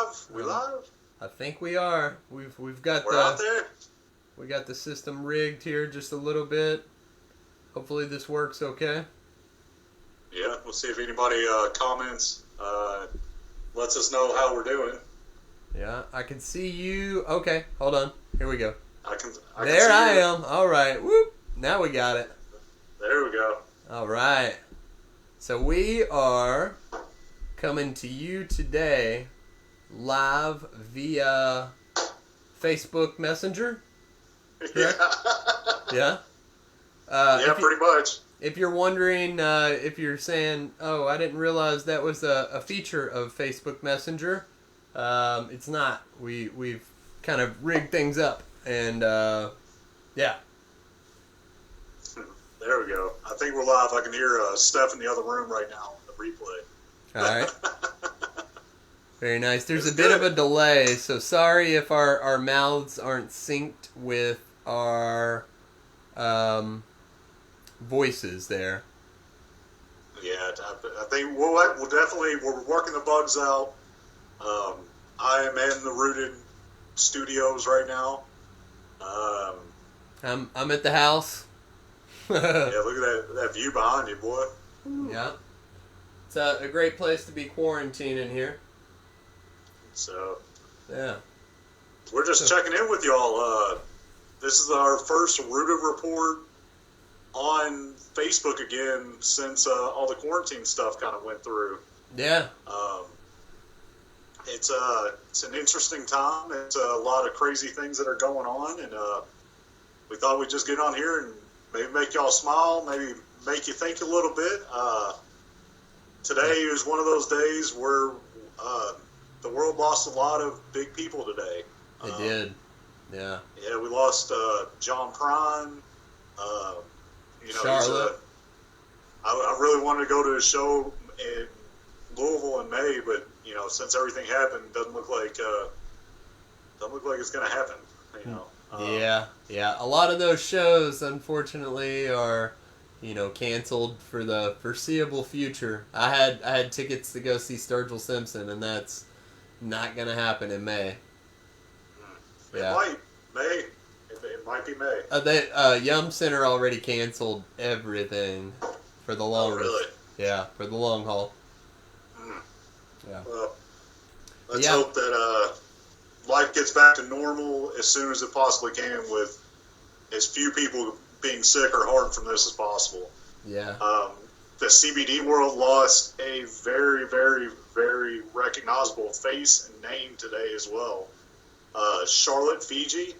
live? We live? I think we are. We've got We're out there? We got the system rigged here just a little bit. Hopefully this works okay. Yeah, we'll see if anybody comments, lets us know how we're doing. Yeah, I can see you. Okay, hold on. Here we go. I can there see I you. am. All right. Whoop. Now we got it. There we go. All right. So we are coming to you today live via Facebook Messenger. Correct? Yeah. Yeah, pretty much. If you're wondering, if you're saying, "Oh, I didn't realize that was a feature of Facebook Messenger," it's not. We've kind of rigged things up, and yeah. There we go. I think we're live. I can hear Steph in the other room right now on the replay. All right. Very nice. There's It's a bit good. of a delay, so sorry if our mouths aren't synced with our voices there. Yeah, I think we'll definitely, we're working the bugs out. I am in the Rooted Studios right now. I'm at the house. Yeah, look at that view behind you, boy. Yeah. It's a great place to be quarantining here. So, Yeah. we're just checking in with y'all. This is our first Rooted report on Facebook again since all the quarantine stuff kind of went through. Yeah. It's an interesting time. It's a lot of crazy things that are going on, and we thought we'd just get on here and maybe make y'all smile, maybe make you think a little bit. Today is one of those days where the world lost a lot of big people today. It did. Yeah. Yeah, we lost John Prine. Charlotte. I really wanted to go to a show in Louisville in May, but since everything happened, doesn't look like it's going to happen. Yeah. A lot of those shows, unfortunately, are canceled for the foreseeable future. I had tickets to go see Sturgill Simpson, and that's not gonna happen in May. It might be May. Yum Center already canceled everything for the long. Oh, really? Yeah, for the long haul. Yeah. Well, let's hope that life gets back to normal as soon as it possibly can, with as few people being sick or harmed from this as possible. Yeah. The CBD world lost a very, very, very recognizable face and name today as well. Charlotte Figi.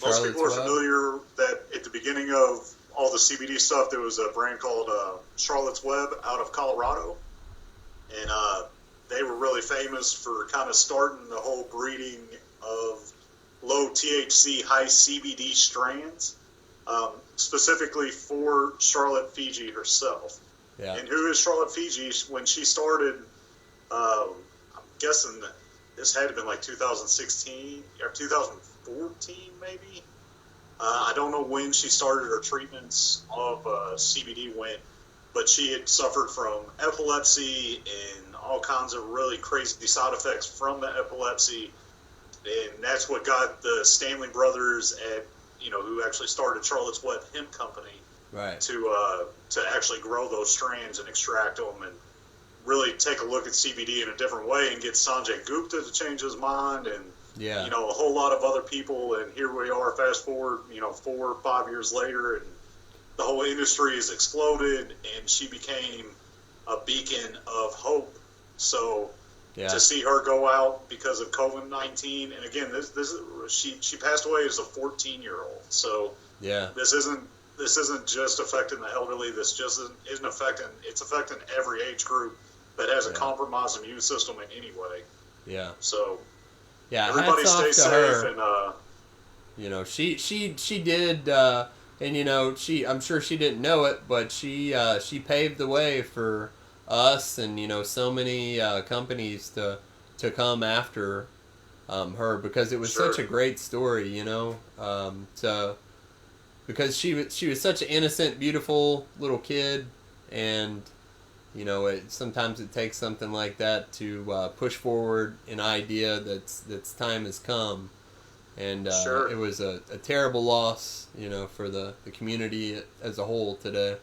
Most people are familiar that at the beginning of all the CBD stuff, there was a brand called Charlotte's Web out of Colorado. And they were really famous for kind of starting the whole breeding of low THC, high CBD strands, specifically for Charlotte Figi herself. Yeah. And who is Charlotte Figi? When she started, I'm guessing that this had to have been like 2016 or 2014 maybe. I don't know when she started her treatments of CBD when, but she had suffered from epilepsy and all kinds of really crazy side effects from the epilepsy. And that's what got the Stanley brothers who actually started Charlotte's Web Hemp Company, right, to actually grow those strands and extract them and really take a look at CBD in a different way, and get Sanjay Gupta to change his mind, and a whole lot of other people. And here we are, fast forward 4 or 5 years later, and the whole industry has exploded, and she became a beacon of hope. So to see her go out because of COVID-19, and again, she passed away as a 14-year-old. So this isn't just affecting the elderly. This just isn't affecting. It's affecting every age group that has a compromised immune system in any way. Yeah. So everybody stay safe. Her. And she did. And I'm sure she didn't know it, but she paved the way for us and so many companies to come after her, because it was such a great story, because she was such an innocent, beautiful little kid, and Sometimes it takes something like that to push forward an idea that's time has come. And sure. It was a terrible loss, for the community as a whole today.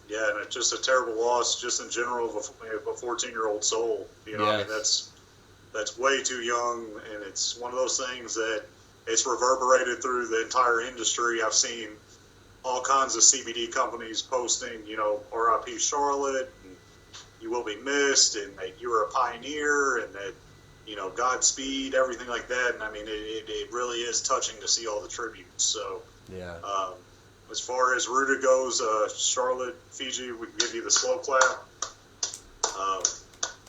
Yeah, and it's just a terrible loss just in general of a 14-year-old soul. Yes. I mean, that's way too young, and it's one of those things that it's reverberated through the entire industry. I've seen all kinds of CBD companies posting, RIP Charlotte, and you will be missed, and that you were a pioneer, and that, Godspeed, everything like that. And I mean, it really is touching to see all the tributes. So, yeah. As far as Rooted goes, Charlotte, Fiji, we can give you the slow clap.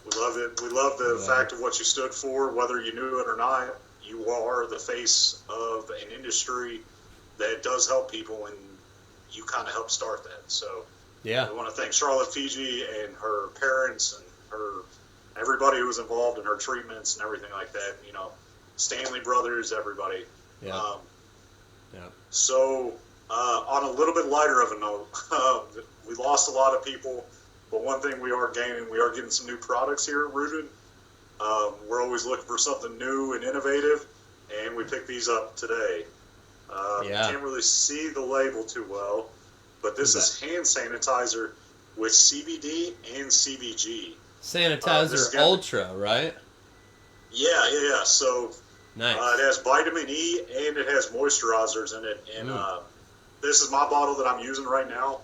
We love it. We love the fact of what you stood for, whether you knew it or not. You are the face of an industry that does help people, and you kind of helped start that. So, yeah, I want to thank Charlotte Fiji and her parents and everybody who was involved in her treatments and everything like that. Stanley Brothers, everybody. Yeah. So, on a little bit lighter of a note, we lost a lot of people, but one thing we are getting some new products here at Rooted. We're always looking for something new and innovative, and we picked these up today. You can't really see the label too well, but this is hand sanitizer with CBD and CBG. Sanitizer Ultra, right? Yeah. So nice. It has vitamin E and it has moisturizers in it, and this is my bottle that I'm using right now.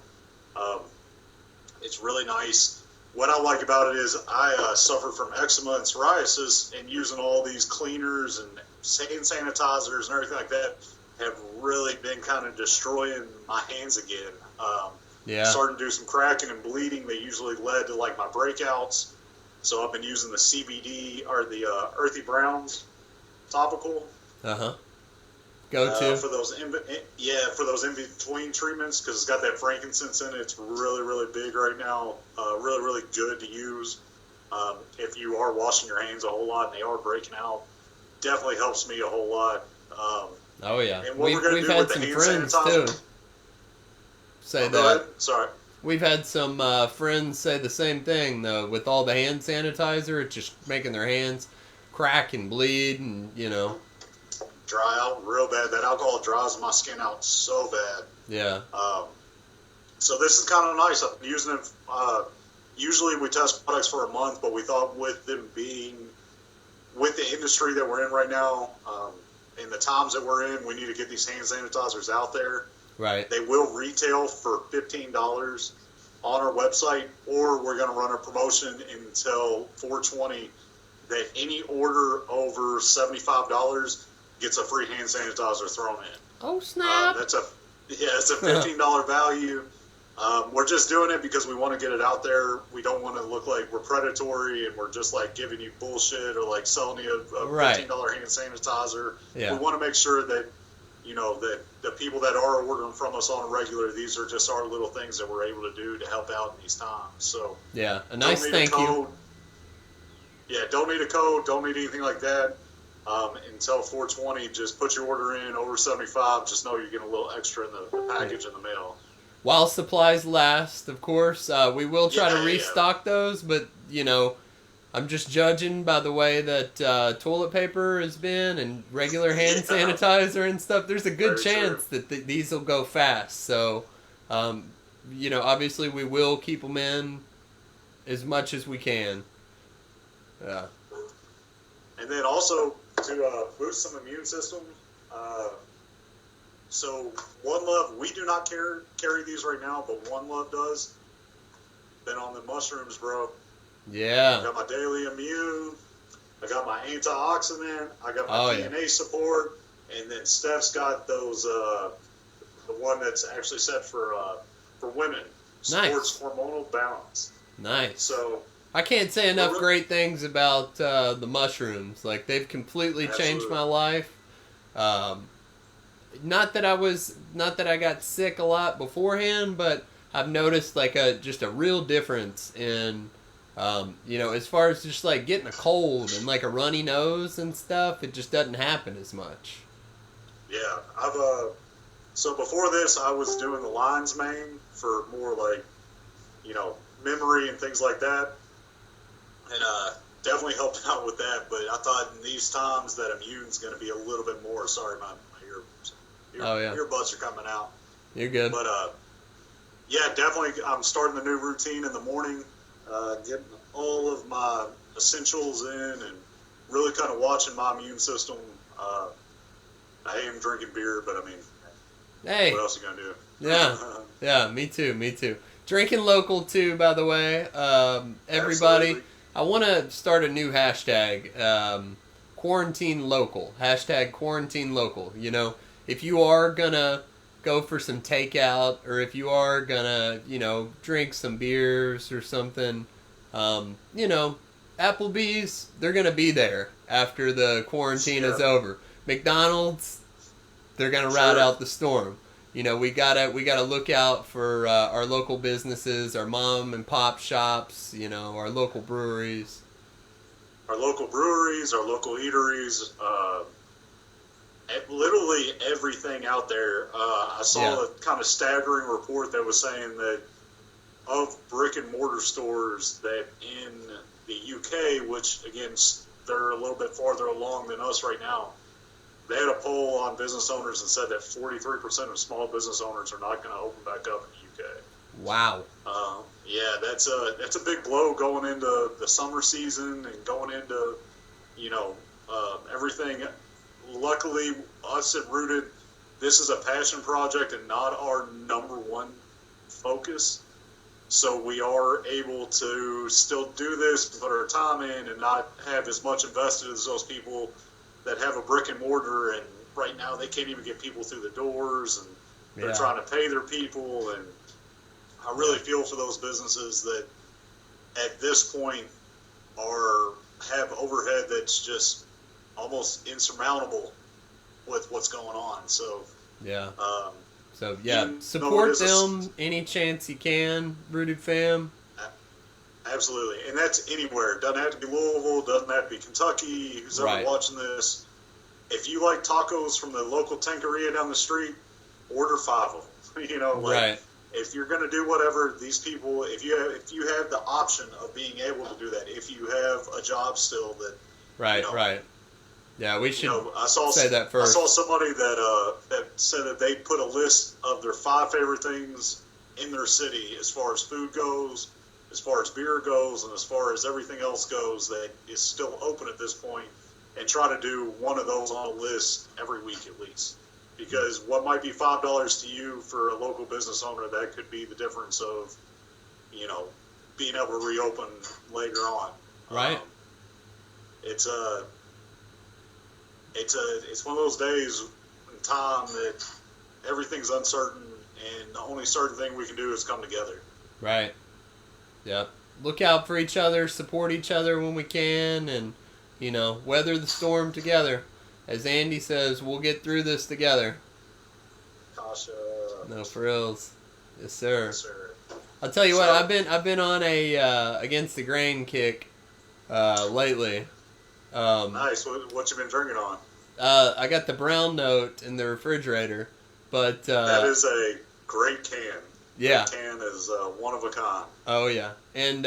It's really nice. What I like about it is I suffer from eczema and psoriasis, and using all these cleaners and hand sanitizers and everything like that have really been kind of destroying my hands again. Starting to do some cracking and bleeding that usually led to like my breakouts. So I've been using the CBD or the Earthy Browns topical. Go-to. For those in between treatments, because it's got that frankincense in it. It's really, really big right now. Really, really good to use. If you are washing your hands a whole lot and they are breaking out, definitely helps me a whole lot. Oh yeah, and what we're going to do had with some the hand friends sanitizer, too. Say that. Go ahead. Sorry. We've had some friends say the same thing though. With all the hand sanitizer, it's just making their hands crack and bleed, and dry out real bad. That alcohol dries my skin out so bad. Yeah. So this is kind of nice. I'm using it. Usually we test products for a month, but we thought with them being with the industry that we're in right now, in the times that we're in, we need to get these hand sanitizers out there. Right. They will retail for $15 on our website, or we're going to run a promotion until 4/20 that any order over $75 gets a free hand sanitizer thrown in. Oh snap! It's a $15 value. We're just doing it because we want to get it out there. We don't want to look like we're predatory and we're just like giving you bullshit or like selling you a $15 hand sanitizer. Yeah. We want to make sure that that the people that are ordering from us on a regular, these are just our little things that we're able to do to help out in these times. So yeah, a nice thank you. Yeah, don't need a code, don't need anything like that. Until 4/20, just put your order in over 75. Just know you're getting a little extra in the package in the mail. While supplies last, of course. We will try to restock those, but I'm just judging by the way that toilet paper has been and regular hand sanitizer and stuff. There's a good chance that these will go fast. So, obviously we will keep them in as much as we can. Yeah. And then also to boost some immune system. So One Love, we do not carry these right now, but One Love does. Been on the mushrooms, bro. Yeah. I got my daily immune. I got my antioxidant. I got my DNA support. And then Steph's got those, the one that's actually set for women. Supports hormonal balance. Nice. So I can't say enough great things about the mushrooms. Like, they've completely changed my life. Not that I got sick a lot beforehand, but I've noticed like just a real difference in, as far as just like getting a cold and like a runny nose and stuff. It just doesn't happen as much. Yeah, so before this, I was doing the lion's mane for more like, memory and things like that. And definitely helped out with that. But I thought in these times that immune's going to be a little bit more. Sorry, my earbuds are coming out. You're good. But yeah, definitely. I'm starting the new routine in the morning, getting all of my essentials in, and really kind of watching my immune system. I am drinking beer, but I mean, hey, what else are you gonna do? Yeah, yeah, me too. Drinking local too, by the way. Everybody, absolutely. I want to start a new hashtag, quarantine local. Hashtag quarantine local. You know, if you are gonna go for some takeout, or if you are gonna, drink some beers or something, Applebee's, they're gonna be there after the quarantine is over. McDonald's, they're gonna ride out the storm. We gotta look out for our local businesses, our mom and pop shops, our local breweries. Our local eateries, literally everything out there. I saw a kind of staggering report that was saying that of brick and mortar stores that in the UK, which again, they're a little bit farther along than us right now, they had a poll on business owners and said that 43% of small business owners are not going to open back up in the UK. Wow. Yeah, that's a big blow going into the summer season and going into, everything. Luckily, us at Rooted, this is a passion project and not our number one focus. So we are able to still do this, put our time in, and not have as much invested as those people that have a brick and mortar, and right now they can't even get people through the doors, and they're trying to pay their people. And I really feel for those businesses that at this point have overhead that's just almost insurmountable with what's going on. So support them any chance you can, Rooted fam. Absolutely, and that's anywhere. It doesn't have to be Louisville, doesn't have to be Kentucky, who's ever watching this. If you like tacos from the local tankeria down the street, order 5 of them. If you're going to do whatever, these people, if you have the option of being able to do that, if you have a job still that... Right. Yeah, we should say that first. I saw somebody that said that they put a list of their 5 favorite things in their city as far as food goes, as far as beer goes, and as far as everything else goes that is still open at this point, and try to do one of those on a list every week at least. Because what might be $5 to you for a local business owner, that could be the difference of, being able to reopen later on. Right. It's one of those days in time that everything's uncertain, and the only certain thing we can do is come together. Right. Yeah. Look out for each other, support each other when we can, and, weather the storm together. As Andy says, we'll get through this together. Kasha. No frills. Yes, sir. Yes, sir. I'll tell you what, I've been on a against the grain kick lately. Nice. What you been drinking on? I got the brown note in the refrigerator, but that is a great can. Yeah. That can is one of a kind. Oh yeah, and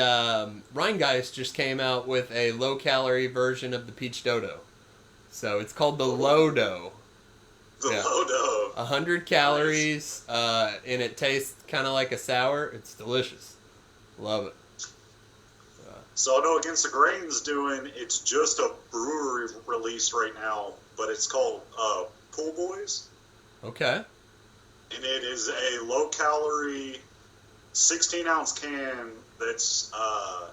Rheingeist just came out with a low-calorie version of the Peach Dodo, so it's called the Lodo. Lodo. 100 calories, and it tastes kind of like a sour. It's delicious. Love it. So I know Against the Grain's it's just a brewery release right now, but it's called Pool Boys. Okay. And it is a low-calorie 16-ounce can that's, I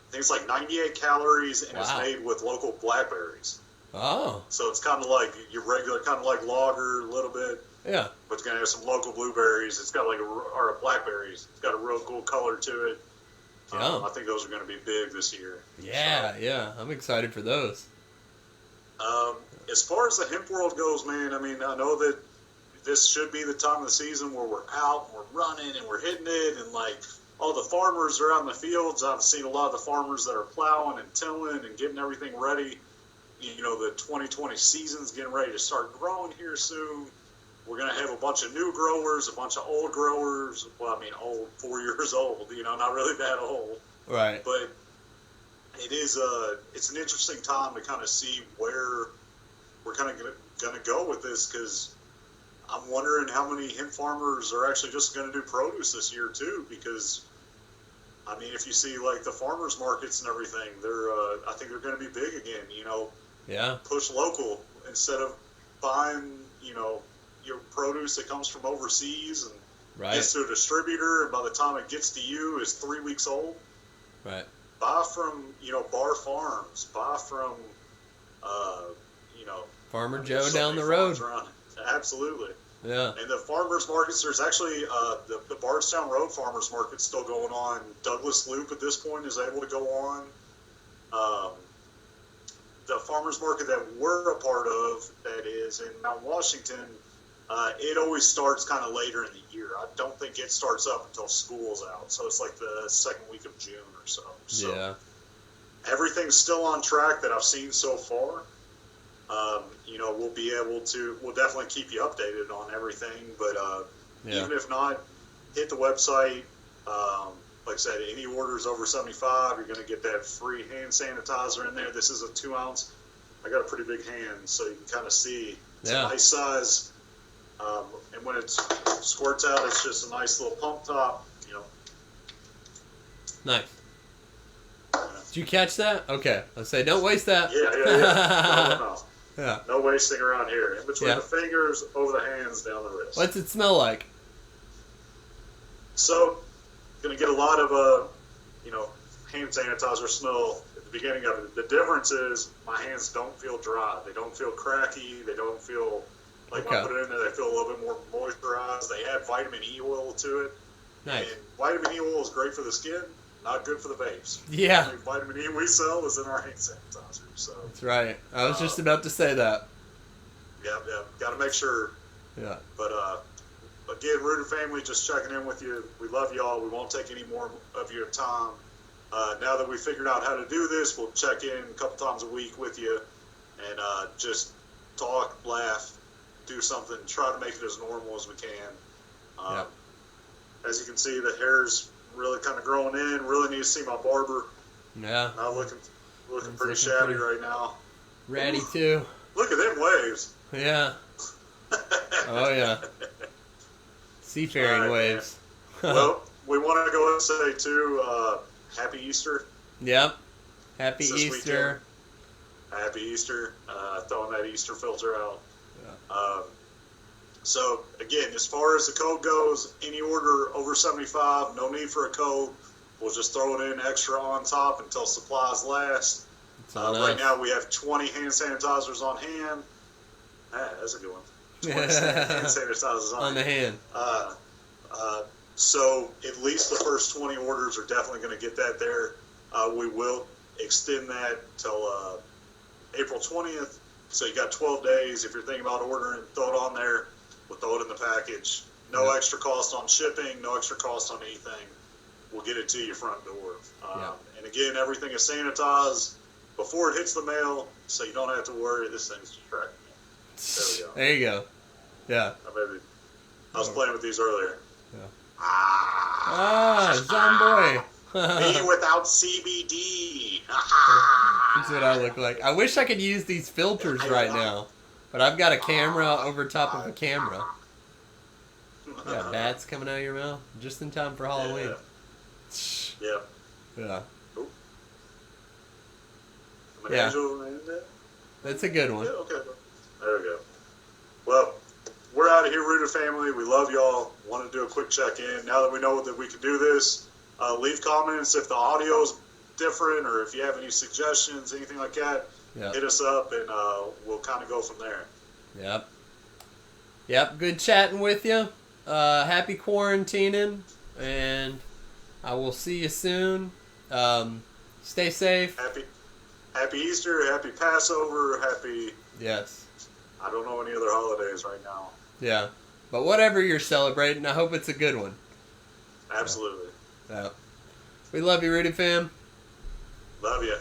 think it's like 98 calories, and it's made with local blackberries. Oh. So it's kind of like your regular, kind of like lager a little bit. Yeah. But it's going to have some local blueberries. It's got or blackberries. It's got a real cool color to it. I think those are going to be big this year. Yeah. I'm excited for those. As far as the hemp world goes, man, I mean, I know that this should be the time of the season where we're out and we're running and we're hitting it, and like all the farmers are out in the fields. I've seen a lot of the farmers that are plowing and tilling and getting everything ready. The 2020 season's getting ready to start growing here soon. we're going to have a bunch of new growers, a bunch of old growers. Well, I mean, old, 4 years old, not really that old. Right. But it's an interesting time to kind of see where we're kind of going to go with this, because I'm wondering how many hemp farmers are actually just going to do produce this year too, because I mean, if you see like the farmers markets and everything, I think they're going to be big again, Yeah. Push local instead of buying, your produce that comes from overseas and gets to a distributor, and by the time it gets to you is 3 weeks old. Right. Buy from, Bar Farms. Buy from, Farmer Joe down the road. Absolutely. Yeah. And the farmers markets, there's actually the Bardstown Road Farmers Market still going on. Douglas Loop at this point is able to go on. The farmers market that we're a part of, that is in Mount Washington, it always starts kind of later in the year. I don't think it starts up until school's out. So it's like the second week of June or so. Yeah. Everything's still on track that I've seen so far. We'll definitely keep you updated on everything, but even if not, hit the website. Like I said, any orders over 75, you're going to get that free hand sanitizer in there. This is a 2 ounce. I got a pretty big hand, so you can kind of see. It's a nice size. And when it squirts out, it's just a nice little pump top, Nice. Did you catch that? Okay. Let's say, don't waste that. Yeah. No. Yeah. No wasting around here. In between the fingers, over the hands, down the wrist. What's it smell like? So, going to get a lot of, hand sanitizer smell at the beginning of it. The difference is my hands don't feel dry. They don't feel cracky. They don't feel like when I put it in there, they feel a little bit more moisturized. They add vitamin E oil to it. Nice. And vitamin E oil is great for the skin, not good for the vapes. Yeah. The only vitamin E we sell is in our hand sanitizer. So that's right. I was just about to say that. Yeah. Got to make sure. Yeah. But again, Rooted Family, just checking in with you. We love y'all. We won't take any more of your time. Now that we figured out how to do this, we'll check in a couple times a week with you and just talk, laugh, do something, try to make it as normal as we can. As you can see, the hair's really kind of growing in. Really need to see my barber. Yeah. Not looking pretty shabby right now. Ratty too. Look at them waves. Yeah. Oh yeah. Seafaring waves. Well, we want to go and say too, Happy Easter. Yep. Happy Easter. Weekend. Happy Easter. Throwing that Easter filter out. Yeah. So, again, as far as the code goes, any order over 75, no need for a code. We'll just throw it in extra on top until supplies last. Right now, we have 20 hand sanitizers on hand. That's a good one. 20 hand sanitizers on the hand. So, at least the first 20 orders are definitely going to get that there. We will extend that till April 20th. So, you got 12 days. If you're thinking about ordering, throw it on there. We'll throw it in the package. No extra cost on shipping, no extra cost on anything. We'll get it to your front door. And again, everything is sanitized before it hits the mail, so you don't have to worry. This thing's just tracking you. There you go. Yeah. I was playing with these earlier. Yeah. Zomboy. Me without CBD. That's what I look like. I wish I could use these filters right now. But I've got a camera over top of a camera. Yeah, bats coming out of your mouth just in time for Halloween. Yeah. That's a good one. Yeah, okay. There we go. Well, we're out of here, Rooted Family. We love y'all. Want to do a quick check-in. Now that we know that we can do this, leave comments if the audio is different or if you have any suggestions, anything like that. Hit us up, and we'll kind of go from there. Yep. Good chatting with you. Happy quarantining, and I will see you soon. Stay safe. Happy Easter, happy Passover, happy... Yes. I don't know any other holidays right now. Yeah. But whatever you're celebrating, I hope it's a good one. Absolutely. Yeah. We love you, Rooted fam. Love you.